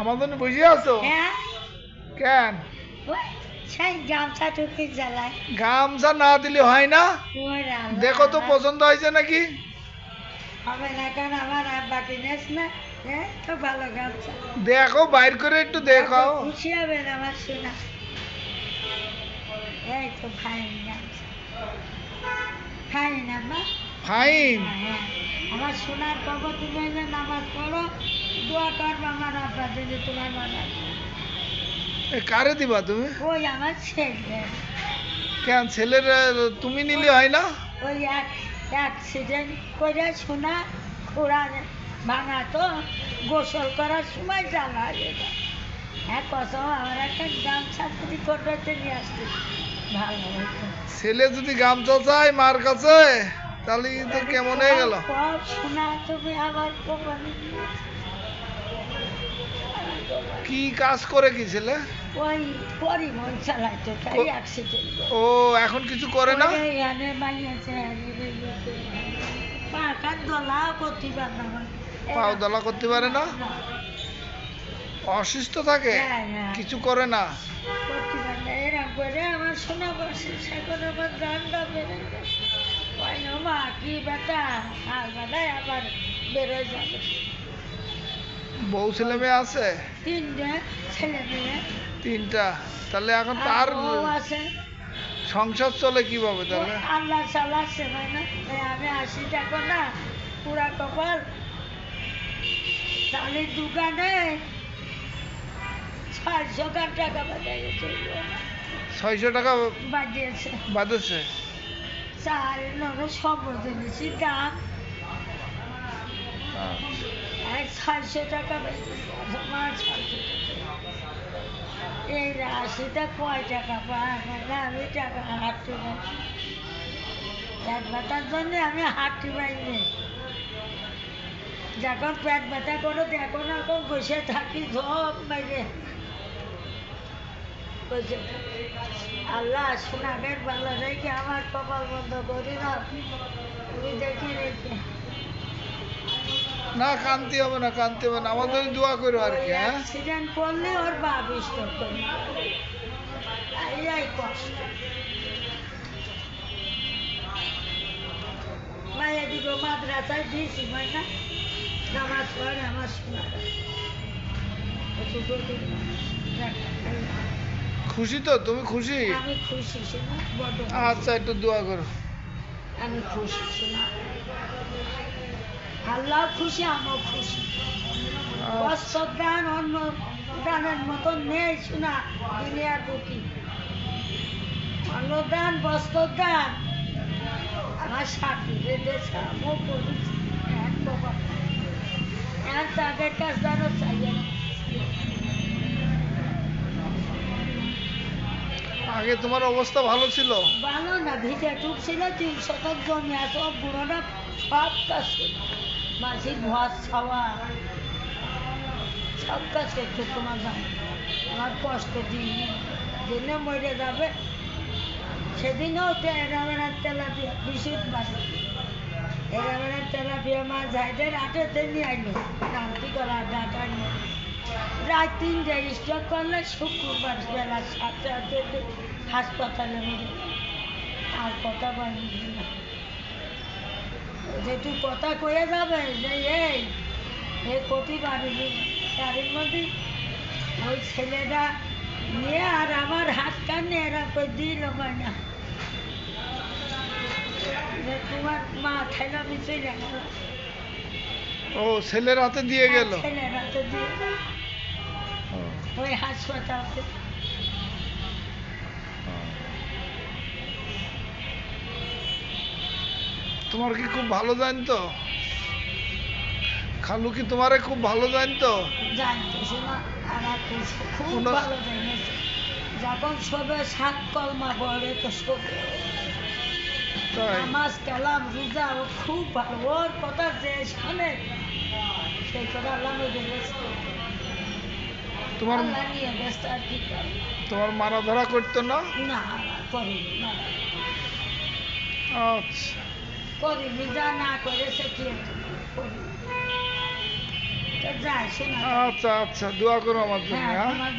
আমাদের বুঝে আছো কেন? গামছা না দিলে হয় না? দেখো তো পছন্দ হয়েছে নাকি? দেখো বাইর করে একটু দেখো। খুশি হবেন আমার শোনা। এই তো ফাইন গামছা, ফাইন আম্মা, ফাইন। আমার সোনার বাবা, তুমি যে নামাজ পড়ো, দোয়া করবো আমার আব্বা যদি তোমার মনে। কারে দিবা তুমি? ওই আমার ছেলে। কেন ছেলের তুমি নিলে হয় না? ওই অ্যাক্সিডেন্ট করে সোনা খোড়া ভাঙা তো, গোসল করার সময় জ্বালা যেটা। হ্যাঁ কসম, আমার একটা গামছা যদি করতে নিয়ে আসতে ভালো হতো। ছেলে যদি গামছা চায় মার কাছে, তাহলে তো কেমন হয়ে গেল। শোনা তুমি আমার কি কাজ করে কি ছেলে? ওই পরিবহন চালাইতো, তাই অ্যাক্সিডেন্ট। ও এখন কিছু করে না? পাখার দোলা করতে পারে না, পাও দলা করতে পারে না, অসুস্থ থাকে, কিছু করে না। করতে পারে না, এরকম করে আমার শোনা বসে এখন আমার গানটা বেড়ে মা কি বেটা আর বেটায় আবার বেরোয় যাবে। বউ ছেলে মেয়ে আছে? তিনটা ছেলে মেয়ে। তিনটা? তাহলে এখন তার আছে। সংসার চলে কিভাবে তাহলে? আল্লাহ চালাচ্ছে না, আমি 80 টাকা না পুরা কপাল। চালের দোকানে 600 টাকা বাজিয়েছে। 600 টাকা বাজিয়েছে, বাঁধেছে। চাল সব জিনিসই দাম। 600 টাকা এই রাশিটা কয় টাকা পায়? আমি টাকা হাঁটতে পাই, পেট ব্যথার জন্য আমি হাঁটতে পাইনি। যখন পেট ব্যথা করে এখন এখন বসে থাকি সব বাইরে বসে থাকি। আল্লাহ সোনাগের ভালো রেখে আমার কপাল বন্ধ করি না, তুমি দেখে রেখে। না কান্তি হবে না, কান্তি হবে না, আমাদের দোয়া করো আর কি। অ্যাক্সিডেন্ট করলে ওর বাপ স্টক করে, এই কষ্ট। মায়ের দিকে মাদ্রাসায় দিয়েছি, না নামাজ পড়ে আমার শোনা। খুশি তো? তুমি খুশি? আমি খুশি শোনা, বড়। আচ্ছা একটু দোয়া করো। আমি খুশি শোনা, আল্লাহ খুশি, আমিও খুশি। বস্ত্র দান অন্য দানের মতন নেই শোনা দুনিয়ার বুকি। অন্নদান বস্ত্র দান আমার সাথী বেঁধেছে, আমিও করেছি। তাদের কাছে যেন চাই না। আগে তোমার অবস্থা ভালো ছিল? ভালো না, ভিজে টুক ছিল, 3 শতক জমি আছে, বুড়োটা সব কাজ করতো, মাঝির ভাত খাওয়া সব কাজ করতো। তোমার জানো আমার কষ্ট দিন দিনে মরে যাবে সেদিনও এরামের তেলাপিয়া বিশুদ্ধ বাড়ি, এরামের তেলাপিয়া মাছ ঝাইদের আটেতে নিয়ে আইলো নামতি করা ডাটা নিয়ে। রাত 3টায় স্ট্রোক করলে শুক্রবার বেলা 7টাতে হাসপাতালে মরে। আর কথা বলি না, যেটু কথা কয়ে যাবে যে এই ক্ষতি বাড়িনি তারির মধ্যে ওই ছেলেটা নিয়ে আর আমার হাত কানে এরা কই দিল না, তোমার মা খেলা মিশে গেল। ও ছেলের হাতে দিয়ে গেল? ছেলের হাতে দিয়ে ওই হাসপাতালে। তোমার কি খুব ভালো জানতো? খালু কি তোমারে খুব ভালো জানতো? জানতো শোনা, আমার খুব ভালো জেনেছে। যখন সবে 7 কলমা পড়ে তো সবে নামাজ কালাম রোজা ও খুব ভালো। ওর কথা যে শোনে সেই কথা আল্লাহ জেনেছে। তোমার আল্লাহ নিয়ে ব্যস্ত আর কি করে। তোমার মারা ধরা করতো না? না করিনি, না আচ্ছা করিনি, যা না করেছে কি যায় শোনা আচ্ছা আচ্ছা, দোয়া করো আমার জন্য। হ্যাঁ হ্যাঁ তোমার